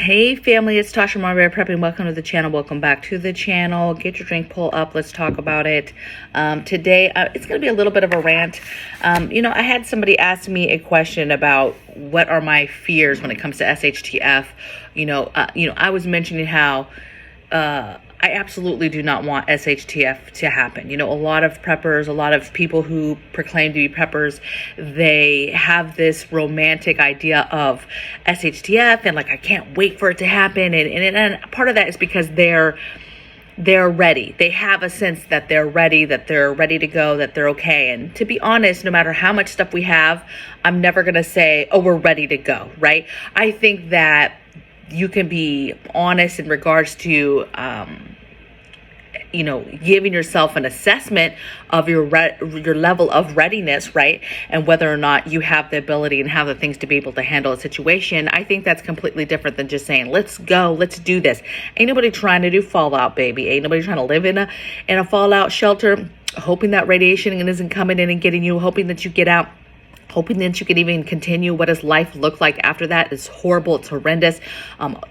Hey family, it's Tasha MAMABEAR Prepping. Welcome to the channel. Welcome back to the channel. Get your drink, pull up. Let's talk about it. Today, it's going to be a little bit of a rant. I had somebody ask me a question about what are my fears when it comes to SHTF. I was mentioning how I absolutely do not want SHTF to happen. A lot of preppers, a lot of people who proclaim to be preppers, they have this romantic idea of SHTF and like, I can't wait for it to happen. And part of that is because they're ready. They have a sense that they're ready to go, that they're okay. And to be honest, no matter how much stuff we have, I'm never going to say, oh, we're ready to go, right? I think that you can be honest in regards to, giving yourself an assessment of your level of readiness, right? And whether or not you have the ability and have the things to be able to handle a situation. I think that's completely different than just saying, let's go, let's do this. Ain't nobody trying to do fallout, baby. Ain't nobody trying to live in a fallout shelter, hoping that radiation isn't coming in and getting you, hoping that you get out, hoping that you can even continue. What does life look like after that? It's horrible. It's horrendous.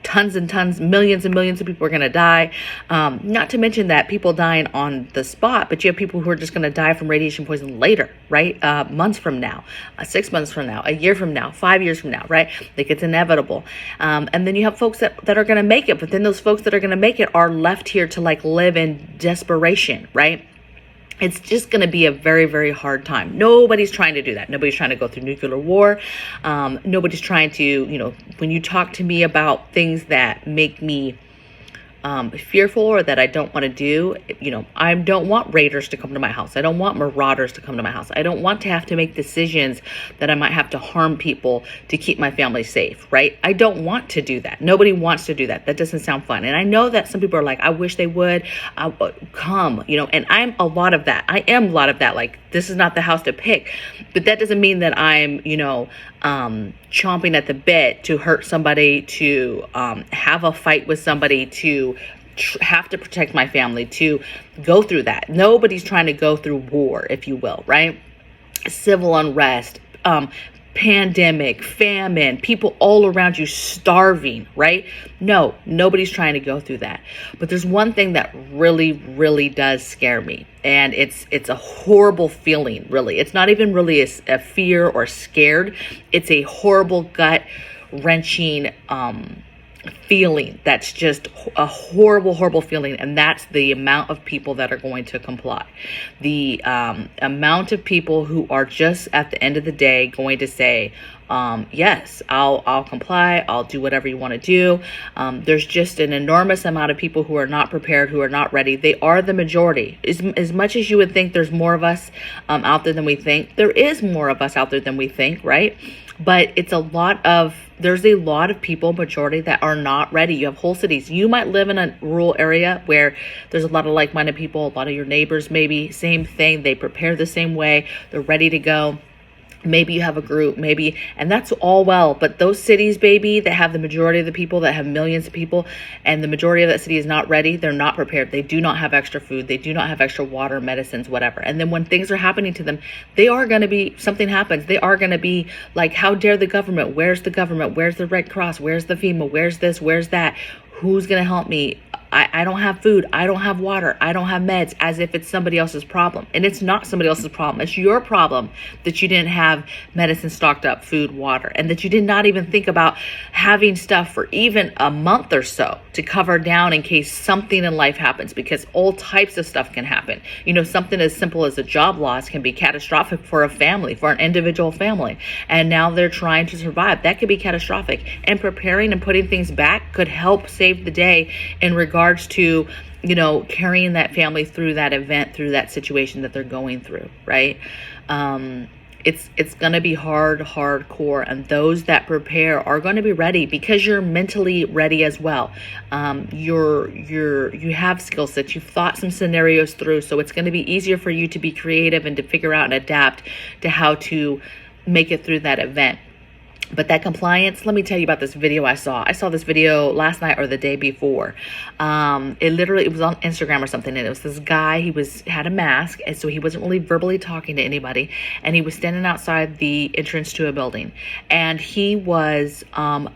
Tons and tons, millions and millions of people are going to die. Not to mention that people dying on the spot, but you have people who are just going to die from radiation poison later, right? Months from now, 6 months from now, a year from now, 5 years from now, right? Like it's inevitable. And then you have folks that are going to make it, but then those folks that are going to make it are left here to like live in desperation, right? It's just going to be a very, very hard time. Nobody's trying to do that. Nobody's trying to go through nuclear war. Nobody's trying to, when you talk to me about things that make me fearful or that I don't want to do, I don't want raiders to come to my house. I don't want marauders to come to my house. I don't want to have to make decisions that I might have to harm people to keep my family safe, right? I don't want to do that. Nobody wants to do that. That doesn't sound fun. And I know that some people are like, I wish they would come, and I'm a lot of that. I am a lot of that. Like, this is not the house to pick, but that doesn't mean that I'm, chomping at the bit to hurt somebody, to have a fight with somebody, to have to protect my family, to go through that. Nobody's trying to go through war, if you will, right? Civil unrest, pandemic, famine, people all around you starving, right? No, nobody's trying to go through that. But there's one thing that really, really does scare me. And it's a horrible feeling, really. It's not even really a fear or scared. It's a horrible gut wrenching feeling. That's just a horrible, horrible feeling. And that's the amount of people that are going to comply. The amount of people who are just at the end of the day going to say, yes, I'll comply. I'll do whatever you want to do. There's just an enormous amount of people who are not prepared, who are not ready. They are the majority. As much as you would think there's more of us out there than we think, there is more of us out there than we think, right? But there's a lot of people, majority, that are not ready. You have whole cities. You might live in a rural area where there's a lot of like-minded people, a lot of your neighbors, maybe same thing. They prepare the same way. They're ready to go. Maybe you have a group, and that's all well, but those cities, baby, that have the majority of the people, that have millions of people, and the majority of that city is not ready, they're not prepared. They do not have extra food. They do not have extra water, medicines, whatever. And then when things are happening to them, they are going to be, something happens, they are going to be like, how dare the government? Where's the government? Where's the Red Cross? Where's the FEMA? Where's this? Where's that? Who's going to help me? I don't have food. I don't have water. I don't have meds, as if it's somebody else's problem. And it's not somebody else's problem. It's your problem that you didn't have medicine stocked up, food, water, and that you did not even think about having stuff for even a month or so to cover down in case something in life happens, because all types of stuff can happen. Something as simple as a job loss can be catastrophic for a family, for an individual family. And now they're trying to survive. That could be catastrophic. And preparing and putting things back could help save the day in regards to, carrying that family through that event, through that situation that they're going through, right? It's going to be hardcore, and those that prepare are going to be ready because you're mentally ready as well. You have skill sets. You've thought some scenarios through, so it's going to be easier for you to be creative and to figure out and adapt to how to make it through that event. But that compliance, let me tell you about this video I saw. I saw this video last night or the day before. It was on Instagram or something, and it was this guy. He had a mask, and so he wasn't really verbally talking to anybody. And he was standing outside the entrance to a building, and he was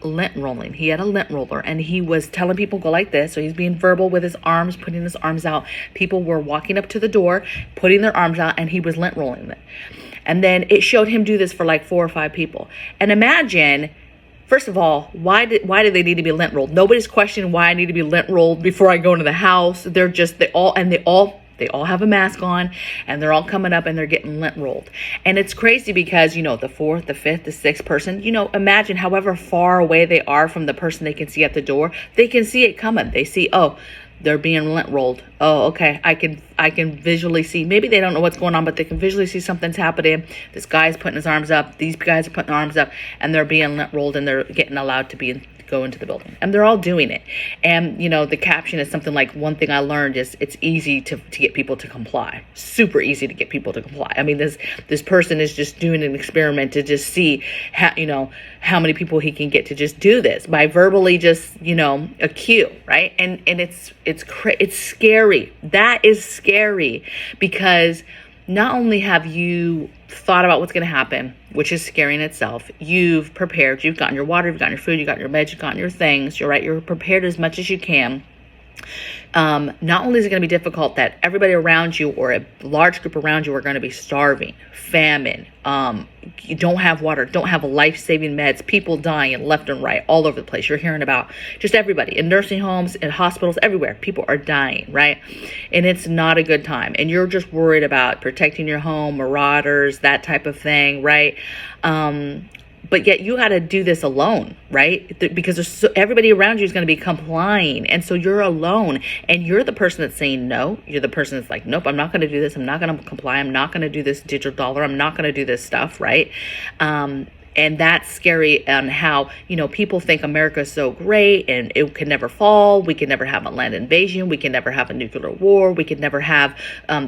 lint rolling. He had a lint roller, and he was telling people go like this. So he's being verbal with his arms, putting his arms out. People were walking up to the door, putting their arms out, and he was lint rolling it. And then it showed him do this for like 4 or 5 people. And imagine, first of all, why do they need to be lint rolled? Nobody's questioning why I need to be lint rolled before I go into the house. They all have a mask on, and they're all coming up and they're getting lint rolled. And it's crazy because, the 4th, the 5th, the 6th person, imagine however far away they are from the person they can see at the door, they can see it coming. They see, oh, they're being lint rolled. Oh, okay. I can visually see. Maybe they don't know what's going on, but they can visually see something's happening. This guy's putting his arms up. These guys are putting their arms up, and they're being lint rolled, and they're getting allowed to go into the building. And they're all doing it. And, the caption is something like, one thing I learned is it's easy to get people to comply. Super easy to get people to comply. I mean, this person is just doing an experiment to just see how many people he can get to just do this by verbally just, a cue, right? And it's scary. That is scary, because not only have you thought about what's going to happen, which is scary in itself, you've prepared, you've gotten your water, you've gotten your food, you've gotten your meds, you've gotten your things, you're prepared as much as you can. Not only is it going to be difficult that everybody around you or a large group around you are going to be starving, famine, you don't have water, don't have life-saving meds, people dying left and right all over the place. You're hearing about just everybody in nursing homes, in hospitals, everywhere. People are dying, right? And it's not a good time. And you're just worried about protecting your home, marauders, that type of thing, right? But yet you got to do this alone, right? Because everybody around you is going to be complying. And so you're alone, and you're the person that's saying no. You're the person that's like, nope, I'm not going to do this. I'm not going to comply. I'm not going to do this digital dollar. I'm not going to do this stuff, right? And that's scary on how, people think America is so great and it can never fall. We can never have a land invasion. We can never have a nuclear war. We can never have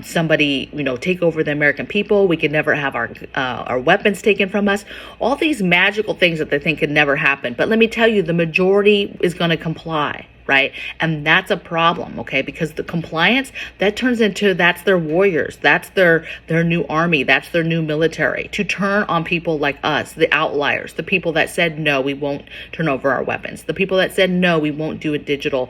somebody, take over the American people. We can never have our weapons taken from us. All these magical things that they think could never happen. But let me tell you, the majority is going to comply. Right? And that's a problem, okay? Because the compliance, that turns into, that's their warriors. That's their new army. That's their new military, to turn on people like us, the outliers, the people that said, no, we won't turn over our weapons. The people that said, no, we won't do a digital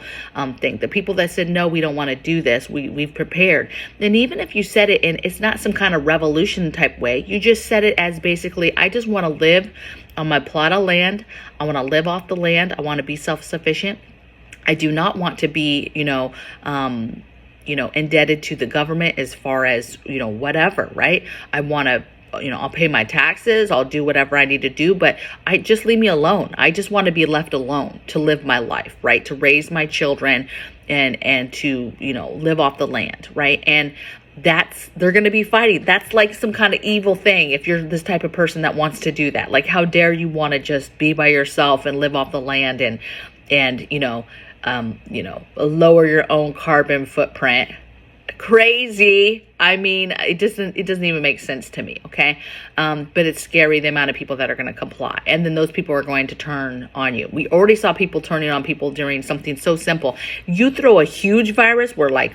thing. The people that said, no, we don't want to do this. We've prepared. And even if you said it in, it's not some kind of revolution type way. You just said it as basically, I just want to live on my plot of land. I want to live off the land. I want to be self-sufficient. I do not want to be, indebted to the government as far as, whatever, right? I want to, I'll pay my taxes. I'll do whatever I need to do, but just leave me alone. I just want to be left alone to live my life, right? To raise my children and to, live off the land, right? And they're going to be fighting. That's like some kind of evil thing if you're this type of person that wants to do that. Like, how dare you want to just be by yourself and live off the land and lower your own carbon footprint. Crazy. I mean, it doesn't even make sense to me. Okay. But it's scary, the amount of people that are going to comply. And then those people are going to turn on you. We already saw people turning on people during something so simple. You throw a huge virus where like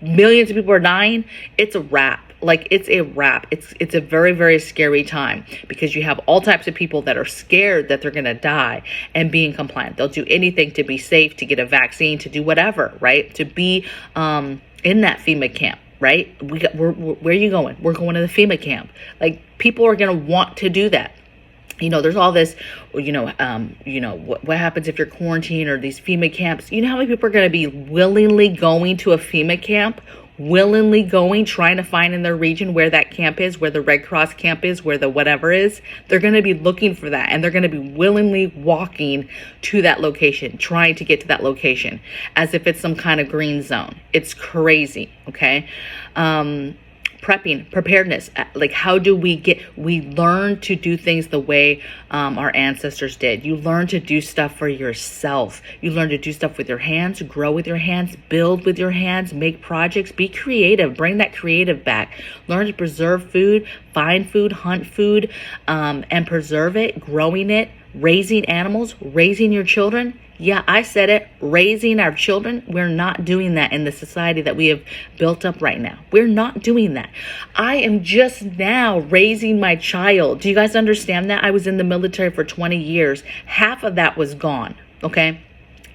millions of people are dying. It's a wrap. Like, it's a wrap. It's a very, very scary time, because you have all types of people that are scared that they're going to die and being compliant. They'll do anything to be safe, to get a vaccine, to do whatever, right? To be in that FEMA camp, right? Where are you going? We're going to the FEMA camp. Like, people are going to want to do that. There's all this, what happens if you're quarantined or these FEMA camps? You know how many people are going to be willingly going to a FEMA camp? Willingly going, trying to find in their region where that camp is, where the Red Cross camp is, where the whatever is. They're going to be looking for that, and they're going to be willingly walking to that location, trying to get to that location as if it's some kind of green zone. It's crazy, okay? Preparedness. Like, how do we learn to do things the way our ancestors did. You learn to do stuff for yourself. You learn to do stuff with your hands, grow with your hands, build with your hands, make projects, be creative, bring that creative back. Learn to preserve food, find food, hunt food, and preserve it, growing it, raising animals, raising your children. Yeah, I said it, raising our children. We're not doing that in the society that we have built up right now. We're not doing that. I am just now raising my child. Do you guys understand that? I was in the military for 20 years. Half of that was gone, okay?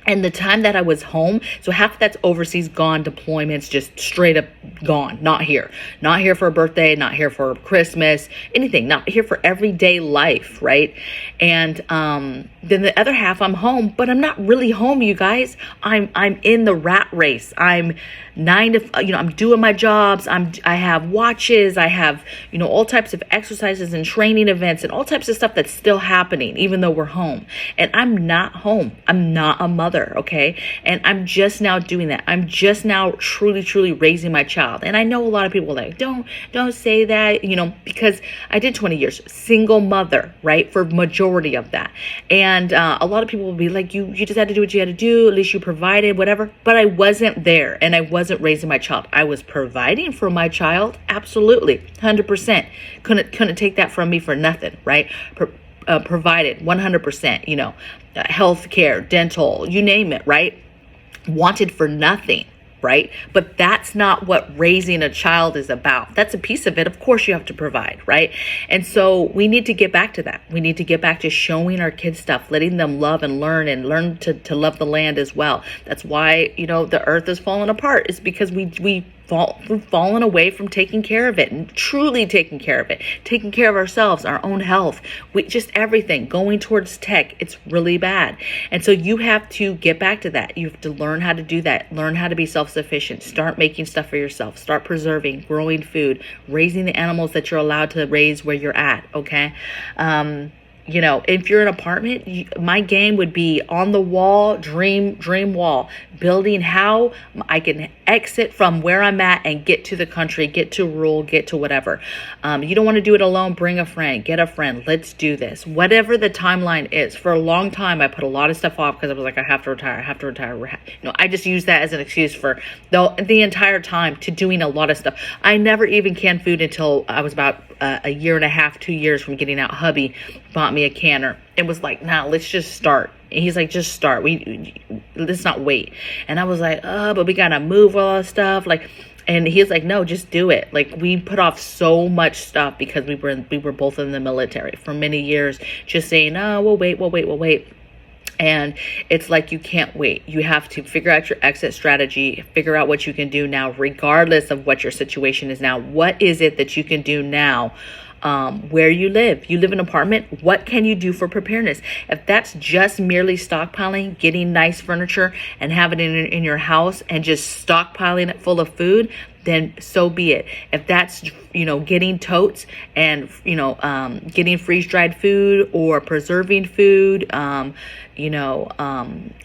And the time that I was home, so half of that's overseas, gone, deployments, just straight up gone, not here. Not here for a birthday, not here for Christmas, anything, not here for everyday life, right? And then the other half, I'm home, but I'm not really home, you guys. I'm in the rat race. I'm 9 to, I'm doing my jobs. I have watches. I have, all types of exercises and training events and all types of stuff that's still happening, even though we're home. And I'm not home. I'm not a mother. Okay. And I'm just now doing that. I'm just now truly raising my child. And I know a lot of people are like, don't say that, because I did 20 years, single mother, right? For majority of that. And a lot of people will be like, you just had to do what you had to do. At least you provided, whatever. But I wasn't there, and I wasn't raising my child. I was providing for my child. Absolutely. 100%. Couldn't take that from me for nothing, right? Provided 100%, health care, dental, you name it, right? Wanted for nothing, right? But that's not what raising a child is about. That's a piece of it. Of course you have to provide, right? And so we need to get back to that. We need to get back to showing our kids stuff, letting them love and learn to love the land as well. That's why, the earth is falling apart. It's because we've fallen away from taking care of it and truly taking care of it, taking care of ourselves, our own health, just everything going towards tech. It's really bad. And so you have to get back to that. You have to learn how to do that, learn how to be self-sufficient, start making stuff for yourself, start preserving, growing food, raising the animals that you're allowed to raise where you're at. Okay. If you're an apartment, my game would be on the wall, dream wall, building how I can exit from where I'm at and get to the country, get to rural, get to whatever. You don't want to do it alone. Bring a friend, get a friend. Let's do this. Whatever the timeline is. For a long time, I put a lot of stuff off because I was like, I have to retire. I just use that as an excuse for the entire time to doing a lot of stuff. I never even canned food until I was about a year and a half, 2 years from getting out. Hubby bought me a canner. It was like, nah, let's just start. And he's like, just start. Let's not wait. And I was like, but we gotta move all that stuff. And he's like, no, just do it. We put off so much stuff because we were both in the military for many years, just saying, oh, we'll wait. And it's like, you can't wait. You have to figure out your exit strategy, figure out what you can do now, regardless of what your situation is now. What is it that you can do now? Where you live in an apartment, what can you do for preparedness? If that's just merely stockpiling, getting nice furniture and having it in your house and just stockpiling it full of food, then so be it. If that's, getting totes and, getting freeze-dried food or preserving food,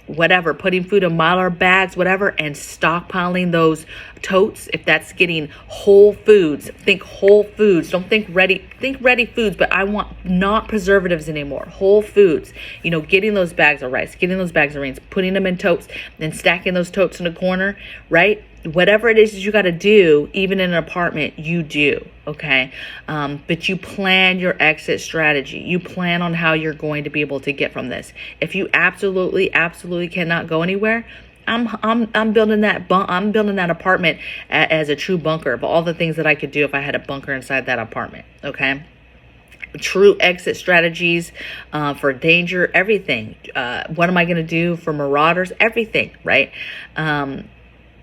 whatever, putting food in Mylar bags, whatever, and stockpiling those totes. If that's getting whole foods, think whole foods. Don't think ready foods, but I want not preservatives anymore. Whole foods, getting those bags of rice, getting those bags of beans, putting them in totes, then stacking those totes in a corner, right? Whatever it is that you got to do, even in an apartment, you do. Okay. But you plan your exit strategy. You plan on how you're going to be able to get from this. If you absolutely cannot go anywhere, I'm building that apartment as a true bunker of all the things that I could do if I had a bunker inside that apartment. Okay. True exit strategies for danger, everything. What am I going to do for marauders? Everything, right?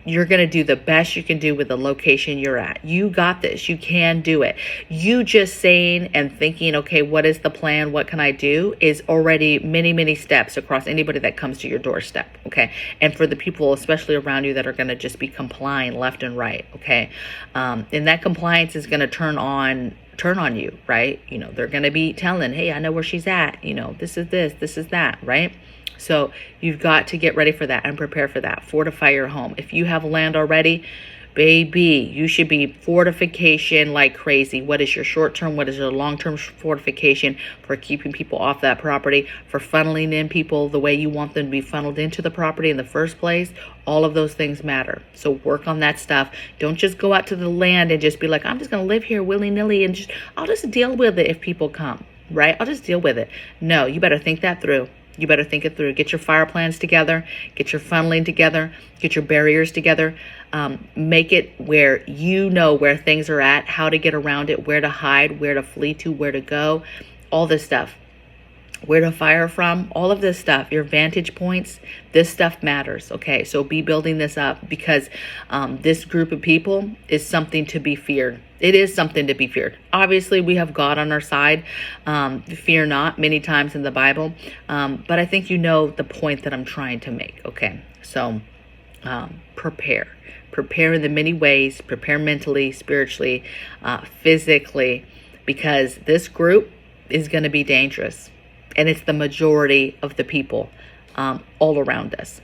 You're going to do the best you can do with the location you're at. You got this. You can do it. You just saying and thinking, okay, what is the plan? What can I do? Is already many steps across anybody that comes to your doorstep. Okay. And for the people, especially around you, that are going to just be complying left and right. Okay. And that compliance is going to turn on you, right? They're going to be telling, hey, I know where she's at. This is that, right? So you've got to get ready for that and prepare for that. Fortify your home. If you have land already, baby, you should be fortification like crazy. What is your short-term? What is your long-term fortification for keeping people off that property, for funneling in people the way you want them to be funneled into the property in the first place? All of those things matter. So work on that stuff. Don't just go out to the land and just be like, I'm just going to live here willy-nilly and I'll just deal with it if people come, right? I'll just deal with it. No, you better think that through. You better think it through. Get your fire plans together. Get your funneling together. Get your barriers together. Make it where you know where things are at, how to get around it, where to hide, where to flee to, where to go, all this stuff. Where to fire from, all of this stuff, your vantage points, this stuff matters. Okay, so be building this up because this group of people is something to be feared. It is something to be feared. Obviously, we have God on our side. Fear not, many times in the Bible. But I think you know the point that I'm trying to make. Okay, so prepare. Prepare in the many ways. Prepare mentally, spiritually, physically, because this group is going to be dangerous. And it's the majority of the people all around us.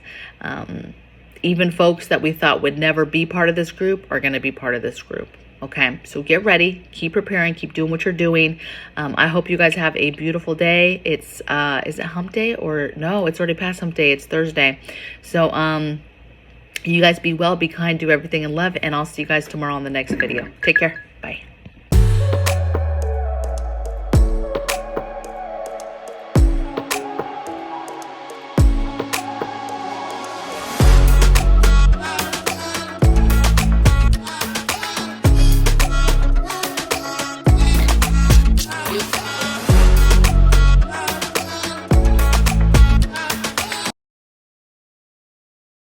Even folks that we thought would never be part of this group are going to be part of this group. Okay, so get ready, keep preparing, keep doing what you're doing. I hope you guys have a beautiful day. It's, is it hump day or no, it's already past hump day. It's Thursday. So you guys be well, be kind, do everything in love, and I'll see you guys tomorrow on the next video. Take care. Bye.